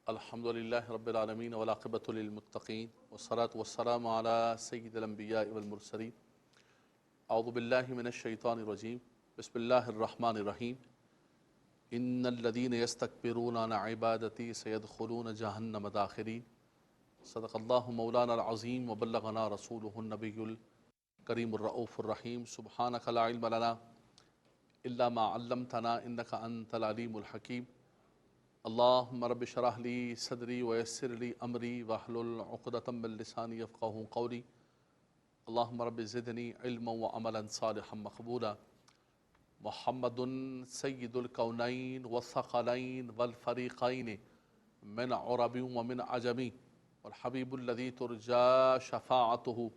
الحمد للہ رب العالمین والعاقبۃ للمتقین والصلاة والسلام علی سید الانبیاء والمرسلین اعوذ باللہ من الشیطان الرجیم بسم اللہ الرحمن الرحیم ان الذین یستکبرون عن عبادتی سیدخلون جہنم داخرین صدق اللہ مولانا العظیم وبلغنا رسولہ النبی الکریم الرؤوف الرحیم سبحانک لا علم لنا الا ما علمتنا انک انت العلیم الحکیم اللہم رب اشرح لی صدری ویسر لی امری واحلل عقدۃ من لسانی یفقہوا قولی اللہم رب زدنی علما وعملا صالحا مقبولا محمد سید الکونین والثقلین والفریقین من عرب ومن عجم والحبیب الذی ترجا شفاعته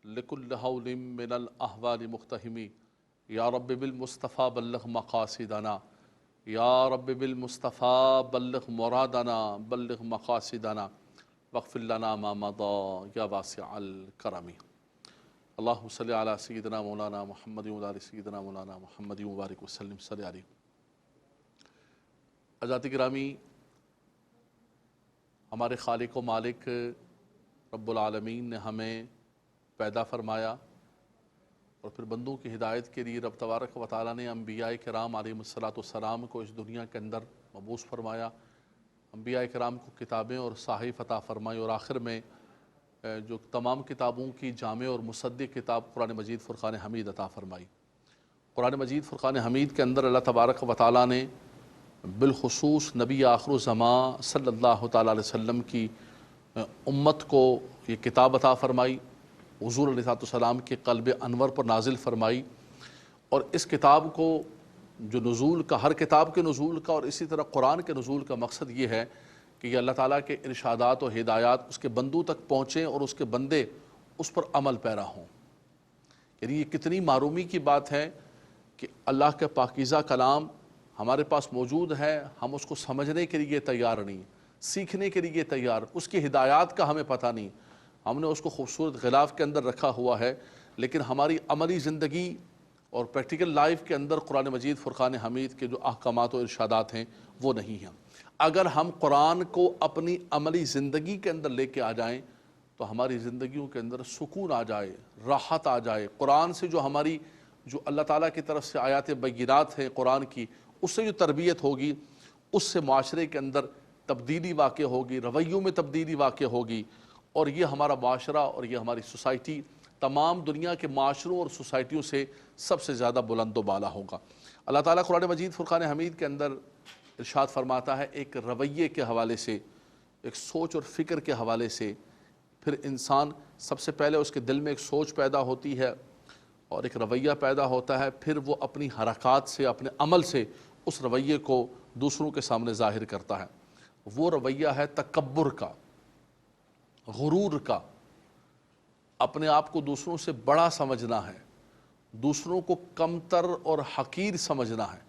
لکل حول من الاحوال مقتحم یا رب بالمصطفیٰ بلغ مقاصدنا یا رب بالمصطفیٰ بلغ مرادنا بلغ مقاصدنا واغفر لنا ما مضى یا واسع الکرم اللہم صلی علی سیدنا مولانا محمد وعلی سیدنا مولانا محمد وبارک وسلم صلی علیہ. حضرات گرامی، ہمارے خالق و مالک رب العالمین نے ہمیں پیدا فرمایا اور پھر بندوں کی ہدایت کے لیے رب تبارک و تعالیٰ نے انبیاء کرام علیہم الصلاۃ کو اس دنیا کے اندر مبعوث فرمایا. انبیاء کرام کو کتابیں اور صحائف عطا فرمائی اور آخر میں جو تمام کتابوں کی جامع اور مصدق کتاب قرآن مجید فرقان حمید عطا فرمائی. قرآن مجید فرقان حمید کے اندر اللہ تبارک و تعالیٰ نے بالخصوص نبی آخر الزمان صلی اللہ تعالیٰ علیہ وسلم کی امت کو یہ کتاب عطا فرمائی، حضور علیہ السلام کے قلب انور پر نازل فرمائی. اور اس کتاب کو جو نزول کا، ہر کتاب کے نزول کا اور اسی طرح قرآن کے نزول کا مقصد یہ ہے کہ یہ اللہ تعالیٰ کے ارشادات و ہدایات اس کے بندوں تک پہنچیں اور اس کے بندے اس پر عمل پیرا ہوں. یعنی یہ کتنی معرومی کی بات ہے کہ اللہ کے پاکیزہ کلام ہمارے پاس موجود ہے، ہم اس کو سمجھنے کے لیے تیار نہیں، سیکھنے کے لیے تیار، اس کی ہدایات کا ہمیں پتہ نہیں. ہم نے اس کو خوبصورت غلاف کے اندر رکھا ہوا ہے، لیکن ہماری عملی زندگی اور پریکٹیکل لائف کے اندر قرآن مجید فرقان حمید کے جو احکامات و ارشادات ہیں وہ نہیں ہیں. اگر ہم قرآن کو اپنی عملی زندگی کے اندر لے کے آ جائیں تو ہماری زندگیوں کے اندر سکون آ جائے، راحت آ جائے. قرآن سے جو اللہ تعالیٰ کی طرف سے آیات بینات ہیں قرآن کی، اس سے جو تربیت ہوگی، اس سے معاشرے کے اندر تبدیلی واقع ہوگی، رویوں میں تبدیلی واقع ہوگی. اور یہ ہمارا معاشرہ اور یہ ہماری سوسائٹی تمام دنیا کے معاشروں اور سوسائٹیوں سے سب سے زیادہ بلند و بالا ہوگا. اللہ تعالیٰ قرآن مجید فرقان حمید کے اندر ارشاد فرماتا ہے ایک رویے کے حوالے سے، ایک سوچ اور فکر کے حوالے سے. پھر انسان سب سے پہلے اس کے دل میں ایک سوچ پیدا ہوتی ہے اور ایک رویہ پیدا ہوتا ہے، پھر وہ اپنی حرکات سے، اپنے عمل سے اس رویے کو دوسروں کے سامنے ظاہر کرتا ہے. وہ رویہ ہے تکبر کا، غرور کا، اپنے آپ کو دوسروں سے بڑا سمجھنا ہے، دوسروں کو کمتر اور حقیر سمجھنا ہے.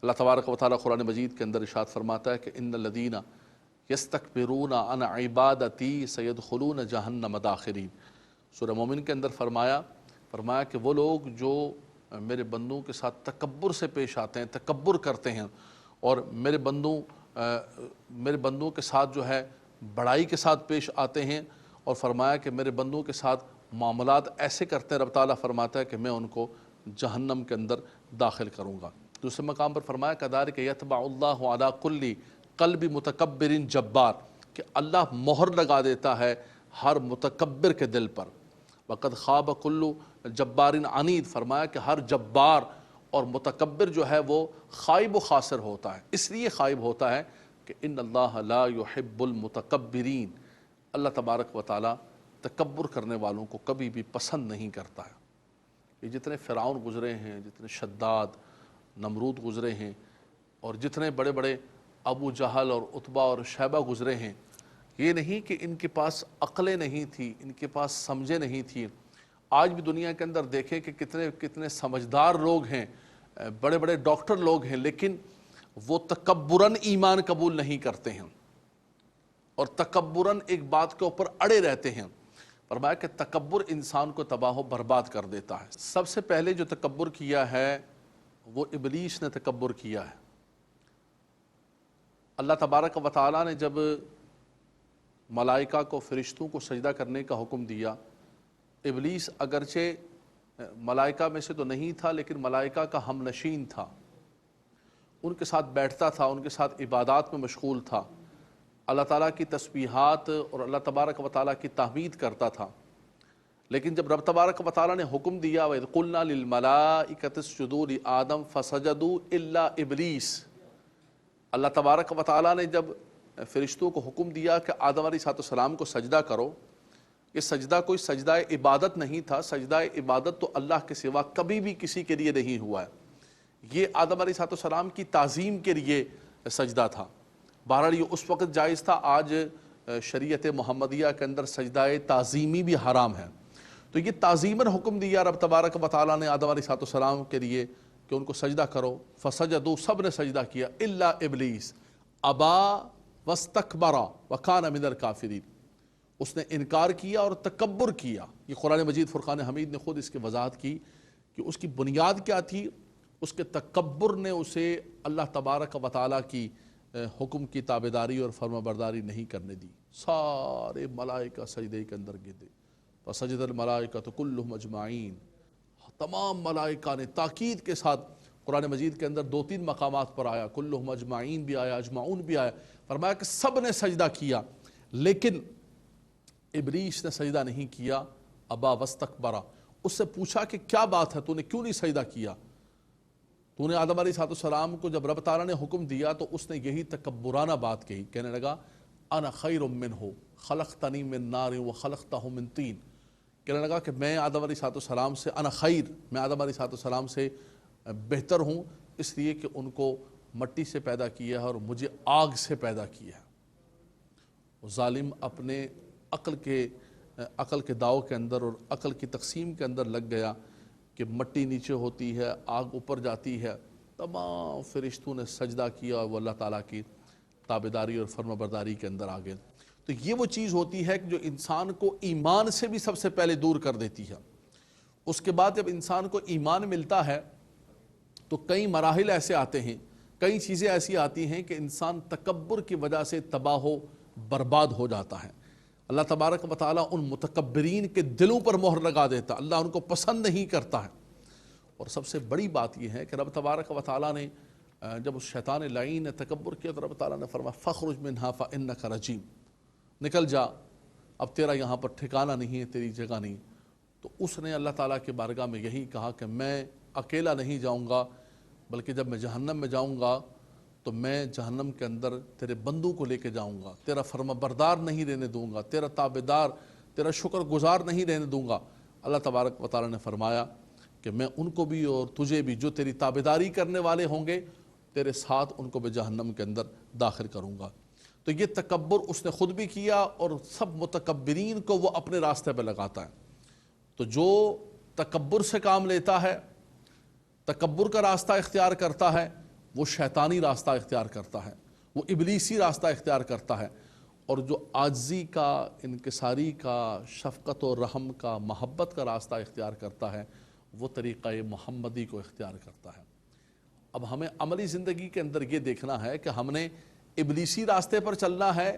اللہ تبارک و تعالیٰ قرآن مجید کے اندر ارشاد فرماتا ہے کہ ان الذین یستکبرون عن عبادتی سیدخلون جہنم داخرین. سورہ مومن کے اندر فرمایا کہ وہ لوگ جو میرے بندوں کے ساتھ تکبر سے پیش آتے ہیں، تکبر کرتے ہیں اور میرے بندوں کے ساتھ جو ہے بڑائی کے ساتھ پیش آتے ہیں، اور فرمایا کہ میرے بندوں کے ساتھ معاملات ایسے کرتے ہیں، رب تعالیٰ فرماتا ہے کہ میں ان کو جہنم کے اندر داخل کروں گا. دوسرے مقام پر فرمایا کذالک یطبع اللہ علی کل قلب متکبر جبار، کہ اللہ مہر لگا دیتا ہے ہر متکبر کے دل پر. وقد خاب کل جبار عنید، فرمایا کہ ہر جبار اور متکبر جو ہے وہ خائب و خاسر ہوتا ہے. اس لیے خائب ہوتا ہے کہ ان اللہ لا يحب المتکبرین، اللہ تبارک و تعالیٰ تکبر کرنے والوں کو کبھی بھی پسند نہیں کرتا ہے. یہ جتنے فرعون گزرے ہیں، جتنے شداد، نمرود گزرے ہیں، اور جتنے بڑے بڑے ابو جہل اور عتبہ اور شیبہ گزرے ہیں، یہ نہیں کہ ان کے پاس عقلیں نہیں تھی، ان کے پاس سمجھیں نہیں تھی. آج بھی دنیا کے اندر دیکھیں کہ کتنے سمجھدار لوگ ہیں، بڑے بڑے ڈاکٹر لوگ ہیں، لیکن وہ تکبراً ایمان قبول نہیں کرتے ہیں اور تکبراً ایک بات کے اوپر اڑے رہتے ہیں. فرمایا کہ تکبر انسان کو تباہ و برباد کر دیتا ہے. سب سے پہلے جو تکبر کیا ہے وہ ابلیس نے تکبر کیا ہے. اللہ تبارک و تعالیٰ نے جب ملائکہ کو فرشتوں کو سجدہ کرنے کا حکم دیا، ابلیس اگرچہ ملائکہ میں سے تو نہیں تھا لیکن ملائکہ کا ہم نشین تھا، ان کے ساتھ بیٹھتا تھا، ان کے ساتھ عبادات میں مشغول تھا، اللہ تعالیٰ کی تسبیحات اور اللہ تبارک و تعالیٰ کی تحمید کرتا تھا۔ لیکن جب رب تبارک و تعالیٰ نے حکم دیا وَإِذْ قُلْنَا لِلْمَلَائِكَةِ اسْجُدُوا لِآدَمَ فَسَجَدُوا إِلَّا إِبْلِيسَ، اللہ تبارک و تعالیٰ نے جب فرشتوں کو حکم دیا کہ آدم علیہ السلام کو سجدہ کرو، یہ سجدہ کوئی سجدہ عبادت نہیں تھا، سجدہ عبادت تو اللہ کے سوا کبھی بھی کسی کے لیے نہیں ہوا ہے، یہ آدم علیہ السلام کی تعظیم کے لیے سجدہ تھا۔ بہرحال یہ اس وقت جائز تھا، آج شریعت محمدیہ کے اندر سجدہ تعظیمی بھی حرام ہے۔ تو یہ تعظیماً حکم دیا رب تبارک و تعالیٰ نے آدم علیہ السلام کے لیے کہ ان کو سجدہ کرو، فسجدوا، سب نے سجدہ کیا، الا ابلیس ابا واستکبر وکان من الکافرین، اس نے انکار کیا اور تکبر کیا۔ یہ قرآن مجید فرقان حمید نے خود اس کی وضاحت کی کہ اس کی بنیاد کیا تھی، اس کے تکبر نے اسے اللہ تبارک و تعالیٰ کی حکم کی تابعداری اور فرما برداری نہیں کرنے دی۔ سارے ملائکہ سجدے کے اندر گر گئے، فسجد الملائکۃ کلہم اجمعین، تمام ملائکہ نے تاکید کے ساتھ، قرآن مجید کے اندر 2-3 مقامات پر آیا، کلہم اجمعین بھی آیا، اجمعون بھی آیا، فرمایا کہ سب نے سجدہ کیا، لیکن ابلیس نے سجدہ نہیں کیا، ابا واستکبر۔ اس سے پوچھا کہ کیا بات ہے، تو نے کیوں نہیں سجدہ کیا؟ تو نے آدم علیہ السلام کو جب رب تعالیٰ نے حکم دیا تو اس نے یہی تکبرانہ بات کہی، کہنے لگا انا خیر منہ خلقتنی من نار وخلقتہ من طین، کہنے لگا کہ میں آدم علیہ السلام سے، انا خیر، میں آدم علیہ السلام سے بہتر ہوں، اس لیے کہ ان کو مٹی سے پیدا کیا ہے اور مجھے آگ سے پیدا کیا ہے۔ ظالم اپنے عقل کے داؤ کے اندر اور عقل کی تقسیم کے اندر لگ گیا کہ مٹی نیچے ہوتی ہے، آگ اوپر جاتی ہے۔ تمام فرشتوں نے سجدہ کیا اور وہ اللہ تعالیٰ کی تابعداری اور فرما برداری کے اندر آ گئے۔ تو یہ وہ چیز ہوتی ہے کہ جو انسان کو ایمان سے بھی سب سے پہلے دور کر دیتی ہے۔ اس کے بعد جب انسان کو ایمان ملتا ہے تو کئی مراحل ایسے آتے ہیں، کئی چیزیں ایسی آتی ہیں کہ انسان تکبر کی وجہ سے تباہ و برباد ہو جاتا ہے۔ اللہ تبارک و تعالیٰ ان متکبرین کے دلوں پر مہر لگا دیتا، اللہ ان کو پسند نہیں کرتا ہے۔ اور سب سے بڑی بات یہ ہے کہ رب تبارک و تعالیٰ نے جب اس شیطان لعین نے تکبر کیا تو رب تعالیٰ نے فرمایا فخرج منہا فإنک رجیم، نکل جا، اب تیرا یہاں پر ٹھکانہ نہیں ہے، تیری جگہ نہیں۔ تو اس نے اللہ تعالیٰ کے بارگاہ میں یہی کہا کہ میں اکیلا نہیں جاؤں گا، بلکہ جب میں جہنم میں جاؤں گا تو میں جہنم کے اندر تیرے بندوں کو لے کے جاؤں گا، تیرا فرما بردار نہیں رہنے دوں گا، تیرا تابعدار، تیرا شکر گزار نہیں رہنے دوں گا۔ اللہ تبارک و تعالیٰ نے فرمایا کہ میں ان کو بھی اور تجھے بھی، جو تیری تابعداری کرنے والے ہوں گے، تیرے ساتھ ان کو بھی جہنم کے اندر داخل کروں گا۔ تو یہ تکبر اس نے خود بھی کیا اور سب متکبرین کو وہ اپنے راستے پہ لگاتا ہے۔ تو جو تکبر سے کام لیتا ہے، تکبر کا راستہ اختیار کرتا ہے، وہ شیطانی راستہ اختیار کرتا ہے، وہ ابلیسی راستہ اختیار کرتا ہے۔ اور جو عاجزی کا، انکساری کا، شفقت و رحم کا، محبت کا راستہ اختیار کرتا ہے، وہ طریقہ محمدی کو اختیار کرتا ہے۔ اب ہمیں عملی زندگی کے اندر یہ دیکھنا ہے کہ ہم نے ابلیسی راستے پر چلنا ہے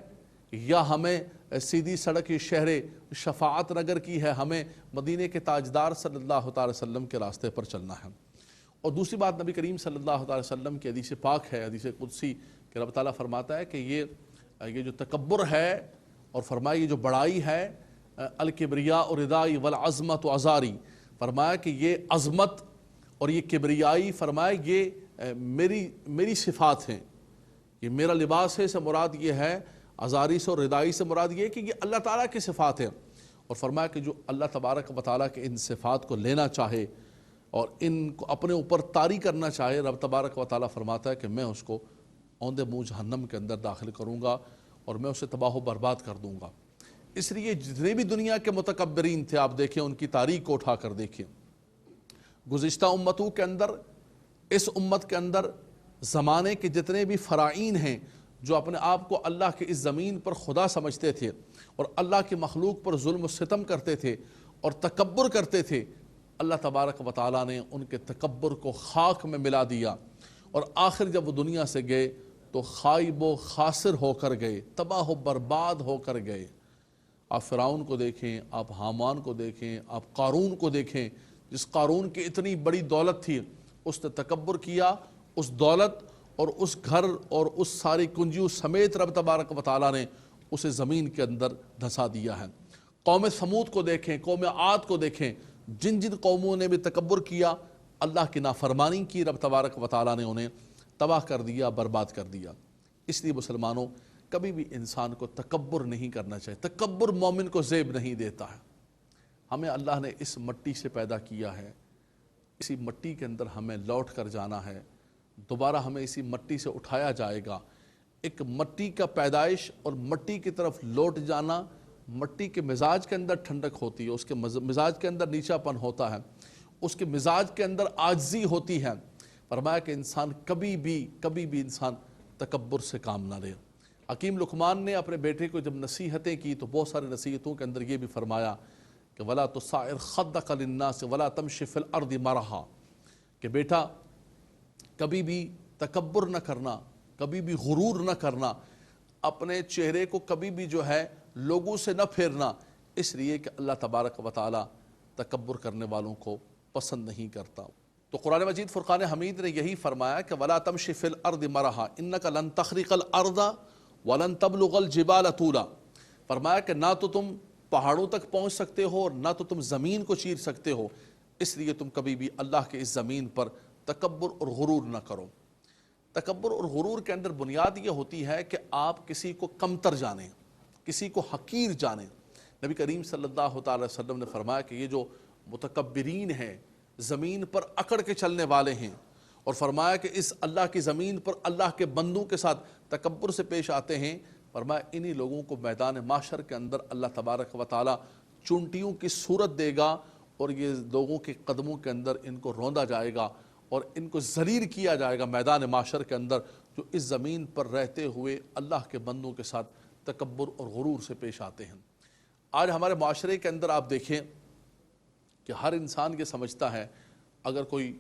یا ہمیں سیدھی سڑک شہر شفاعت نگر کی ہے، ہمیں مدینے کے تاجدار صلی اللہ تعالی وسلم کے راستے پر چلنا ہے۔ اور دوسری بات، نبی کریم صلی اللہ تعالی وسلم کی حدیث پاک ہے، حدیث قدسی، کہ رب تعالیٰ فرماتا ہے کہ یہ جو تکبر ہے اور فرمایا یہ جو بڑائی ہے، الکبریاء ردائی والعظمت ازاری، فرمایا کہ یہ عظمت اور یہ کبریائی، فرمایا یہ میری صفات ہیں، یہ میرا لباس ہے، سے مراد یہ ہے، ازاری سے اور ردائی سے مراد یہ ہے کہ یہ اللہ تعالیٰ کی صفات ہیں۔ اور فرمایا کہ جو اللہ تبارک و تعالیٰ کے ان صفات کو لینا چاہے اور ان کو اپنے اوپر طاری کرنا چاہے، رب تبارک و تعالیٰ فرماتا ہے کہ میں اس کو اوندے منہ جہنم کے اندر داخل کروں گا اور میں اسے تباہ و برباد کر دوں گا۔ اس لیے جتنے بھی دنیا کے متکبرین تھے، آپ دیکھیں ان کی تاریخ کو اٹھا کر دیکھیں، گزشتہ امتوں کے اندر، اس امت کے اندر زمانے کے جتنے بھی فرائین ہیں جو اپنے آپ کو اللہ کے اس زمین پر خدا سمجھتے تھے اور اللہ کی مخلوق پر ظلم و ستم کرتے تھے اور تکبر کرتے تھے، اللہ تبارک و تعالیٰ نے ان کے تکبر کو خاک میں ملا دیا، اور آخر جب وہ دنیا سے گئے تو خائب و خاسر ہو کر گئے، تباہ و برباد ہو کر گئے۔ آپ فرعون کو دیکھیں، آپ حامان کو دیکھیں، آپ قارون کو دیکھیں، جس قارون کی اتنی بڑی دولت تھی، اس نے تکبر کیا، اس دولت اور اس گھر اور اس ساری کنجیوں سمیت رب تبارک و تعالیٰ نے اسے زمین کے اندر دھسا دیا ہے۔ قوم سمود کو دیکھیں، قوم عاد کو دیکھیں، جن جن قوموں نے بھی تکبر کیا، اللہ کی نافرمانی کی، رب تبارک و تعالیٰ نے انہیں تباہ کر دیا، برباد کر دیا۔ اس لیے مسلمانوں، کبھی بھی انسان کو تکبر نہیں کرنا چاہیے۔ تکبر مومن کو زیب نہیں دیتا ہے۔ ہمیں اللہ نے اس مٹی سے پیدا کیا ہے، اسی مٹی کے اندر ہمیں لوٹ کر جانا ہے، دوبارہ ہمیں اسی مٹی سے اٹھایا جائے گا۔ ایک مٹی کا پیدائش اور مٹی کی طرف لوٹ جانا، مٹی کے مزاج کے اندر ٹھنڈک ہوتی ہے، اس کے مزاج کے اندر نیچا پن ہوتا ہے، اس کے مزاج کے اندر عاجزی ہوتی ہے۔ فرمایا کہ انسان کبھی بھی انسان تکبر سے کام نہ لے۔ حکیم لقمان نے اپنے بیٹے کو جب نصیحتیں کی تو بہت سارے نصیحتوں کے اندر یہ بھی فرمایا کہ وَلَا تُصَعِّرْ خَدَّكَ لِلنَّاسِ وَلَا تَمْشِ فِي الْأَرْضِ مَرَحًا، کہ بیٹا کبھی بھی تکبر نہ کرنا، کبھی بھی غرور نہ کرنا، اپنے چہرے کو کبھی بھی جو ہے لوگوں سے نہ پھیرنا، اس لیے کہ اللہ تبارک و تعالی تکبر کرنے والوں کو پسند نہیں کرتا۔ تو قرآن مجید فرقان حمید نے یہی فرمایا کہ وَلَا تَمْشِ فِي الْأَرْضِ مَرَحًا إِنَّكَ لَن تَخْرِقَ الْأَرْضَ وَلَن تَبْلُغَ الْجِبَالَ طُولًا۔ فرمایا کہ نہ تو تم پہاڑوں تک پہنچ سکتے ہو اور نہ تو تم زمین کو چیر سکتے ہو، اس لیے تم کبھی بھی اللہ کے اس زمین پر تکبر اور غرور نہ کرو۔ تکبر اور غرور کے اندر بنیاد یہ ہوتی ہے کہ آپ کسی کو کمتر جانیں، کسی کو حقیر جانیں۔ نبی کریم صلی اللہ تعالی وسلم نے فرمایا کہ یہ جو متکبرین ہیں، زمین پر اکڑ کے چلنے والے ہیں، اور فرمایا کہ اس اللہ کی زمین پر اللہ کے بندوں کے ساتھ تکبر سے پیش آتے ہیں، فرمایا انہی لوگوں کو میدان محشر کے اندر اللہ تبارک و تعالی چونٹیوں کی صورت دے گا، اور یہ لوگوں کے قدموں کے اندر ان کو روندا جائے گا اور ان کو ذلیل کیا جائے گا میدان محشر کے اندر، جو اس زمین پر رہتے ہوئے اللہ کے بندوں کے ساتھ تکبر اور غرور سے پیش آتے ہیں۔ آج ہمارے معاشرے کے اندر آپ دیکھیں کہ ہر انسان یہ سمجھتا ہے اگر کوئی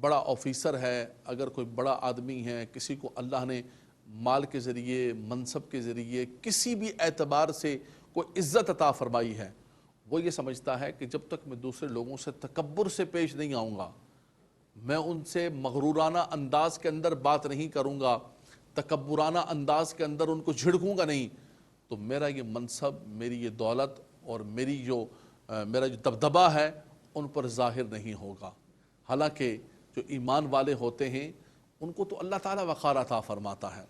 بڑا آفیسر ہے، اگر کوئی بڑا آدمی ہے، کسی کو اللہ نے مال کے ذریعے، منصب کے ذریعے، کسی بھی اعتبار سے کوئی عزت عطا فرمائی ہے، وہ یہ سمجھتا ہے کہ جب تک میں دوسرے لوگوں سے تکبر سے پیش نہیں آؤں گا، میں ان سے مغرورانہ انداز کے اندر بات نہیں کروں گا، تکبرانہ انداز کے اندر ان کو جھڑکوں گا نہیں، تو میرا یہ منصب، میری یہ دولت اور میرا جو دبدبہ ہے ان پر ظاہر نہیں ہوگا۔ حالانکہ جو ایمان والے ہوتے ہیں ان کو تو اللہ تعالیٰ وقار عطا فرماتا ہے۔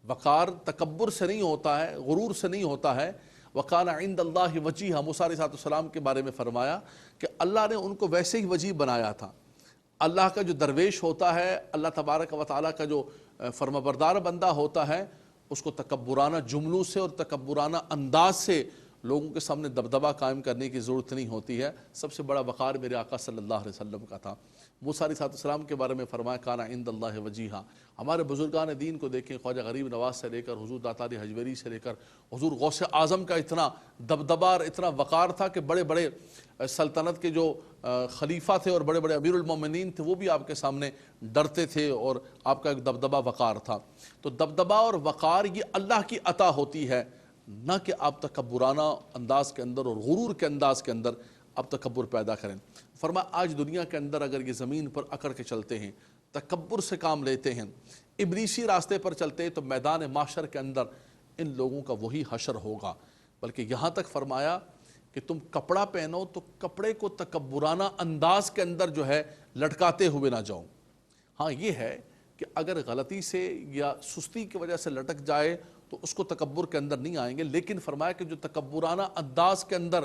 وقار تکبر سے نہیں ہوتا ہے، غرور سے نہیں ہوتا ہے۔ وَقَانَ عِنْدَ اللَّهِ وَجِيهًا، موسیٰ علیہ السلام کے بارے میں فرمایا کہ اللہ نے ان کو ویسے ہی وجیہ بنایا تھا۔ اللہ کا جو درویش ہوتا ہے، اللہ تبارک و تعالیٰ کا جو فرمانبردار بندہ ہوتا ہے، اس کو تکبرانہ جملوں سے اور تکبرانہ انداز سے لوگوں کے سامنے دبدبہ قائم کرنے کی ضرورت نہیں ہوتی ہے۔ سب سے بڑا وقار میرے آقا صلی اللہ علیہ وسلم کا تھا۔ موسیٰ علیہ السلام کے بارے میں فرمایا کانا عند اللہ وجیہا۔ ہمارے بزرگان دین کو دیکھیں، خواجہ غریب نواز سے لے کر حضور داتا علی حجویری سے لے کر حضور غوث اعظم کا اتنا دبدبہ اور اتنا وقار تھا کہ بڑے بڑے سلطنت کے جو خلیفہ تھے اور بڑے بڑے امیر المومنین تھے وہ بھی آپ کے سامنے ڈرتے تھے اور آپ کا ایک دبدبہ وقار تھا۔ تو دبدبہ اور وقار یہ اللہ کی عطا ہوتی ہے، نہ کہ آپ تکبرانہ انداز کے اندر اور غرور کے انداز کے اندر آپ تکبر پیدا کریں۔ فرمایا آج دنیا کے اندر اگر یہ زمین پر اکڑ کے چلتے ہیں، تکبر سے کام لیتے ہیں، ابلیسی راستے پر چلتے ہیں، تو میدان محشر کے اندر ان لوگوں کا وہی حشر ہوگا۔ بلکہ یہاں تک فرمایا کہ تم کپڑا پہنو تو کپڑے کو تکبرانہ انداز کے اندر جو ہے لٹکاتے ہوئے نہ جاؤ۔ ہاں یہ ہے کہ اگر غلطی سے یا سستی کی وجہ سے لٹک جائے تو اس کو تکبر کے اندر نہیں آئیں گے، لیکن فرمایا کہ جو تکبرانہ انداز کے اندر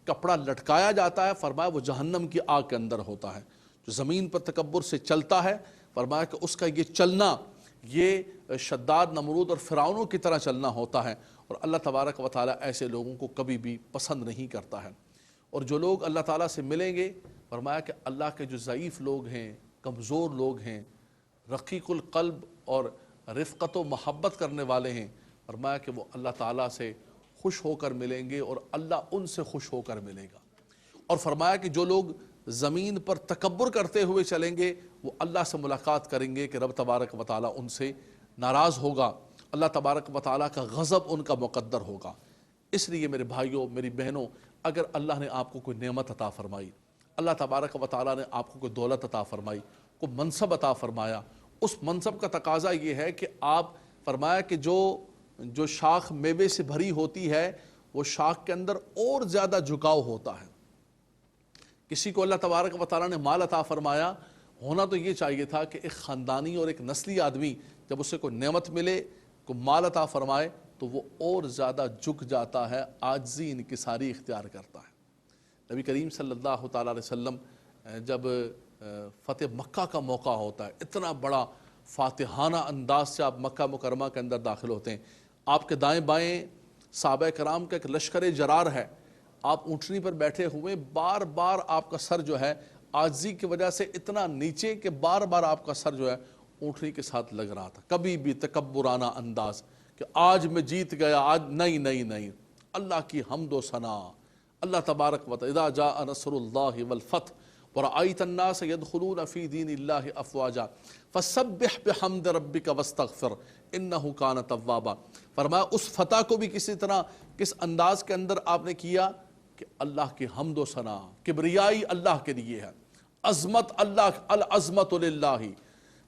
کپڑا لٹکایا جاتا ہے، فرمایا وہ جہنم کی آگ کے اندر ہوتا ہے۔ جو زمین پر تکبر سے چلتا ہے، فرمایا کہ اس کا یہ چلنا یہ شداد، نمرود اور فرعونوں کی طرح چلنا ہوتا ہے، اور اللہ تبارک و تعالیٰ ایسے لوگوں کو کبھی بھی پسند نہیں کرتا ہے۔ اور جو لوگ اللہ تعالیٰ سے ملیں گے، فرمایا کہ اللہ کے جو ضعیف لوگ ہیں، کمزور لوگ ہیں، رقیق القلب اور رفقت و محبت کرنے والے ہیں، فرمایا کہ وہ اللہ تعالیٰ سے خوش ہو کر ملیں گے اور اللہ ان سے خوش ہو کر ملے گا۔ اور فرمایا کہ جو لوگ زمین پر تکبر کرتے ہوئے چلیں گے وہ اللہ سے ملاقات کریں گے کہ رب تبارک و تعالیٰ ان سے ناراض ہوگا، اللہ تبارک و تعالیٰ کا غضب ان کا مقدر ہوگا۔ اس لیے میرے بھائیوں، میری بہنوں، اگر اللہ نے آپ کو کوئی نعمت عطا فرمائی، اللہ تبارک و تعالیٰ نے آپ کو کوئی دولت عطا فرمائی، کوئی منصب عطا فرمایا، اس منصب کا تقاضا یہ ہے کہ آپ فرمایا کہ جو شاخ میوے سے بھری ہوتی ہے وہ شاخ کے اندر اور زیادہ جھکاؤ ہوتا ہے۔ کسی کو اللہ تبارک و تعالیٰ نے مال عطا فرمایا، ہونا تو یہ چاہیے تھا کہ ایک خاندانی اور ایک نسلی آدمی جب اسے کوئی نعمت ملے، کوئی مال عطا فرمائے، تو وہ اور زیادہ جھک جاتا ہے، عاجزی انکساری اختیار کرتا ہے۔ نبی کریم صلی اللہ تعالیٰ علیہ وسلم جب فتح مکہ کا موقع ہوتا ہے، اتنا بڑا فاتحانہ انداز سے آپ مکہ مکرمہ کے اندر داخل ہوتے ہیں، آپ کے دائیں بائیں صحابہ کرام کا ایک لشکر جرار ہے، آپ اونٹنی پر بیٹھے ہوئے، بار بار آپ کا سر جو ہے عاجزی کی وجہ سے اتنا نیچے کہ بار بار آپ کا سر جو ہے اونٹنی کے ساتھ لگ رہا تھا۔ کبھی بھی تکبرانہ انداز کہ آج میں جیت گیا، آج نہیں، اللہ کی حمد و ثنا، اللہ تبارک و تعالی اذا جاء نصر اللہ والفتح ورأيت الناس يدخلون في دين الله افواجا فسبح بحمد ربك واستغفر انه كان توابا۔ فرمایا اس فتح کو بھی کسی طرح کس انداز کے اندر آپ نے کیا کہ اللہ کی حمد و ثنا، کبریائی اللہ کے لیے ہے، عظمت اللہ، العظمت للہ۔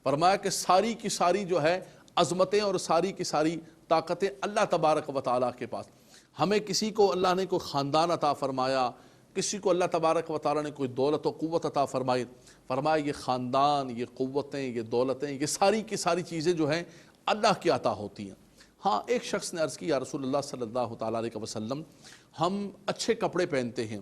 فرمایا کہ ساری کی ساری جو ہے عظمتیں اور ساری کی ساری طاقتیں اللہ تبارک و تعالیٰ کے پاس۔ ہمیں کسی کو اللہ نے کوئی خاندان عطا فرمایا، کسی کو اللہ تبارک و تعالیٰ نے کوئی دولت و قوت عطا فرمائی، فرمایا یہ خاندان، یہ قوتیں، یہ دولتیں، یہ ساری کی ساری چیزیں جو ہیں اللہ کی عطا ہوتی ہیں۔ ہاں، ایک شخص نے عرض کی، یا رسول اللہ صلی اللہ تعالیٰ علیہ وسلم، ہم اچھے کپڑے پہنتے ہیں،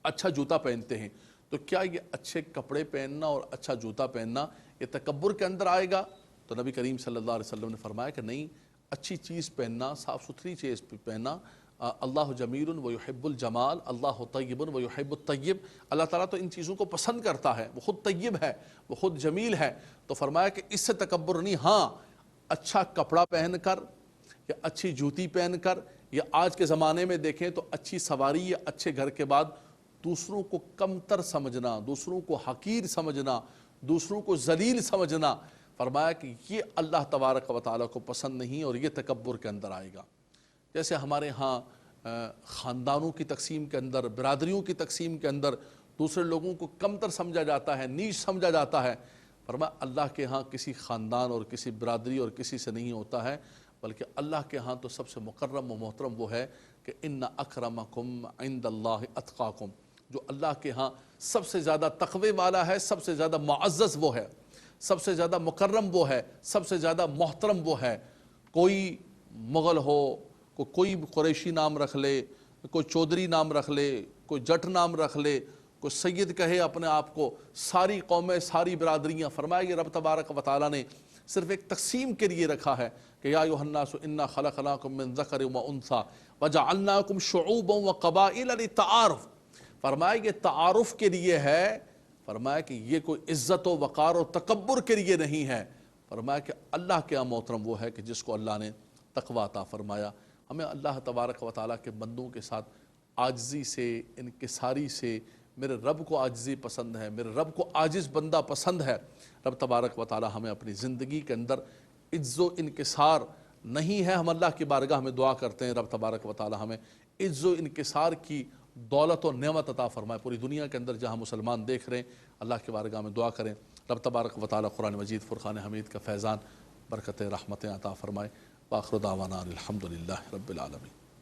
اچھا جوتا پہنتے ہیں، تو کیا یہ اچھے کپڑے پہننا اور اچھا جوتا پہننا یہ تکبر کے اندر آئے گا؟ تو نبی کریم صلی اللہ علیہ وسلم نے فرمایا کہ نہیں، اچھی چیز پہننا، صاف ستھری چیز پہننا، اللہ جمیل و یحب الجمال، اللہ طیب و یحب الطیب، اللہ تعالیٰ تو ان چیزوں کو پسند کرتا ہے، وہ خود طیب ہے، وہ خود جمیل ہے۔ تو فرمایا کہ اس سے تکبر نہیں، ہاں اچھا کپڑا پہن کر یا اچھی جوتی پہن کر، یا آج کے زمانے میں دیکھیں تو اچھی سواری یا اچھے گھر کے بعد دوسروں کو کمتر سمجھنا، دوسروں کو حقیر سمجھنا، دوسروں کو ذلیل سمجھنا، فرمایا کہ یہ اللہ تبارک و تعالیٰ کو پسند نہیں اور یہ تکبر کے اندر آئے گا۔ جیسے ہمارے ہاں خاندانوں کی تقسیم کے اندر، برادریوں کی تقسیم کے اندر دوسرے لوگوں کو کمتر سمجھا جاتا ہے، نیچ سمجھا جاتا ہے، فرمایا اللہ کے ہاں کسی خاندان اور کسی برادری اور کسی سے نہیں ہوتا ہے، بلکہ اللہ کے ہاں تو سب سے مکرم و محترم وہ ہے کہ ان اکرمکم عند اللہ اتقاکم، جو اللہ کے ہاں سب سے زیادہ تقوی والا ہے، سب سے زیادہ معزز وہ ہے، سب سے زیادہ مکرم وہ ہے، سب سے زیادہ محترم وہ ہے۔ کوئی مغل ہو، کوئی قریشی نام رکھ لے، کوئی چودھری نام رکھ لے، کوئی جٹ نام رکھ لے، کوئی سید کہے اپنے آپ کو، ساری قومیں، ساری برادریاں، فرمایا یہ رب تبارک و تعالیٰ نے صرف ایک تقسیم کے لیے رکھا ہے کہ یا ایھا الناس انا خلقناکم من ذکر و انثی وجعلناکم شعوبا وقبائل للتعارف، فرمایا یہ تعارف کے لیے ہے، فرمایا کہ یہ کوئی عزت و وقار و تکبر کے لیے نہیں ہے، فرمایا کہ اللہ کے ہاں محترم وہ ہے کہ جس کو اللہ نے تقوی عطا فرمایا۔ ہمیں اللہ تبارک و تعالیٰ کے بندوں کے ساتھ عاجزی سے، انکساری سے، میرے رب کو عاجزی پسند ہے، میرے رب کو عاجز بندہ پسند ہے۔ رب تبارک و تعالیٰ ہمیں اپنی زندگی کے اندر عجز و انکسار نہیں ہے، ہم اللہ کی بارگاہ میں دعا کرتے ہیں رب تبارک و تعالیٰ ہمیں عجز و انکسار کی دولت و نعمت عطا فرمائے۔ پوری دنیا کے اندر جہاں مسلمان دیکھ رہے ہیں، اللہ کی بارگاہ میں دعا کریں رب تبارک و تعالیٰ قرآن مجید فرقان حمید کا فیضان، برکت، رحمتیں عطا فرمائے۔ وآخر دعوانا الحمدللہ رب العالمین۔